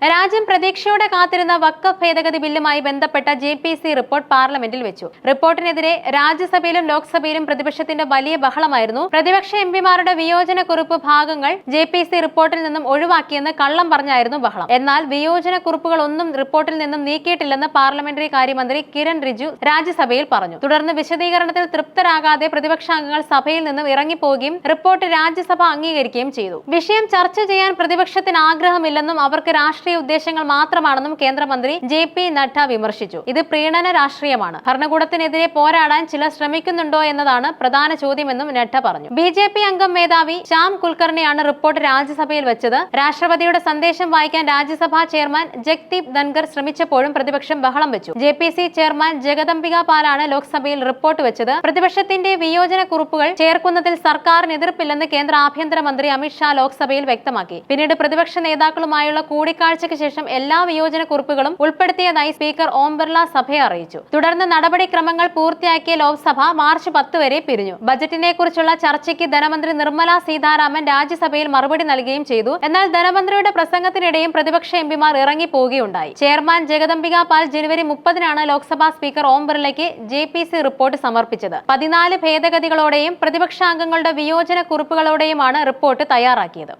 രാജ്യം പ്രതീക്ഷയോടെ കാത്തിരുന്ന വഖഫ് ഭേദഗതി ബില്ലുമായി ബന്ധപ്പെട്ട ജെപിസി റിപ്പോർട്ട് പാർലമെന്റിൽ വെച്ചു. റിപ്പോർട്ടിനെതിരെ രാജ്യസഭയിലും ലോക്സഭയിലും പ്രതിപക്ഷത്തിന്റെ വലിയ ബഹളമായിരുന്നു. പ്രതിപക്ഷ എംപിമാരുടെ വിയോജനക്കുറിപ്പ് ഭാഗങ്ങൾ ജെപിസി റിപ്പോർട്ടിൽ നിന്നും ഒഴിവാക്കിയെന്ന് കള്ളം പറഞ്ഞായിരുന്നു ബഹളം. എന്നാൽ വിയോജനക്കുറിപ്പുകൾ ഒന്നും റിപ്പോർട്ടിൽ നിന്നും നീക്കിയിട്ടില്ലെന്ന് പാർലമെന്ററി കാര്യമന്ത്രി കിരൺ റിജിജു രാജ്യസഭയിൽ പറഞ്ഞു. തുടർന്ന് വിശദീകരണത്തിൽ തൃപ്തരാകാതെ പ്രതിപക്ഷാംഗങ്ങൾ സഭയിൽ നിന്നും ഇറങ്ങിപ്പോവുകയും റിപ്പോർട്ട് രാജ്യസഭ അംഗീകരിക്കുകയും ചെയ്തു. വിഷയം ചർച്ച ചെയ്യാൻ പ്രതിപക്ഷത്തിന് ആഗ്രഹമില്ലെന്നും അവർക്ക് രാഷ്ട്രീയ ഉദ്ദേശങ്ങൾ മാത്രമാണെന്നും കേന്ദ്രമന്ത്രി ജെ.പി. നഡ്ഡ വിമർശിച്ചു. ഇത് പ്രീണന രാഷ്ട്രീയമാണ്. ഭരണകൂടത്തിനെതിരെ പോരാടാൻ ചിലർ ശ്രമിക്കുന്നുണ്ടോ എന്നതാണ് പ്രധാന ചോദ്യമെന്നും നഡ്ഡ പറഞ്ഞു. ബി.ജെ.പി. അംഗം മേധാവി ശ്യാം കുൽക്കർണിയാണ് റിപ്പോർട്ട് രാജ്യസഭയിൽ വെച്ചത്. രാഷ്ട്രപതിയുടെ സന്ദേശം വായിക്കാൻ രാജ്യസഭാ ചെയർമാൻ ജഗ്ദീപ് ധൻഖർ ശ്രമിച്ചപ്പോഴും പ്രതിപക്ഷം ബഹളം വെച്ചു. ജെ.പി.സി. ചെയർമാൻ ജഗദംബിക പാലാണ് ലോക്സഭയിൽ റിപ്പോർട്ട് വെച്ചത്. പ്രതിപക്ഷത്തിന്റെ വിയോജന കുറിപ്പുകൾ ചേർക്കുന്നതിൽ സർക്കാരിന് എതിർപ്പില്ലെന്ന് കേന്ദ്ര ആഭ്യന്തരമന്ത്രി അമിത് ഷാ ലോക്സഭയിൽ വ്യക്തമാക്കി. പിന്നീട് പ്രതിപക്ഷ നേതാക്കളുമായുള്ള കൂടിക്കാഴ്ചയ്ക്ക് ശേഷം എല്ലാ വിയോജന കുറിപ്പുകളും ഉൾപ്പെടുത്തിയതായി സ്പീക്കർ ഓം ബിർള സഭയെ അറിയിച്ചു. തുടർന്ന് നടപടിക്രമങ്ങൾ പൂർത്തിയാക്കിയ ലോക്സഭ മാർച്ച് 10 വരെ പിരിഞ്ഞു. ബജറ്റിനെ കുറിച്ചുള്ള ചർച്ചയ്ക്ക് ധനമന്ത്രി നിർമ്മല സീതാരാമൻ രാജ്യസഭയിൽ മറുപടി നൽകുകയും ചെയ്തു. എന്നാൽ ധനമന്ത്രിയുടെ പ്രസംഗത്തിനിടെയും പ്രതിപക്ഷ എംപിമാർ ഇറങ്ങിപ്പോവുകയുണ്ടായി. ചെയർമാൻ ജഗദംബിക പാൽ ജനുവരി 30-നാണ് ലോക്സഭാ സ്പീക്കർ ഓം ബിർളയ്ക്ക് ജെപിസി റിപ്പോർട്ട് സമർപ്പിച്ചത്. 14 ഭേദഗതികളോടെയും പ്രതിപക്ഷാംഗങ്ങളുടെ വിയോജന കുറിപ്പുകളോടെയുമാണ് റിപ്പോർട്ട് തയ്യാറാക്കിയത്.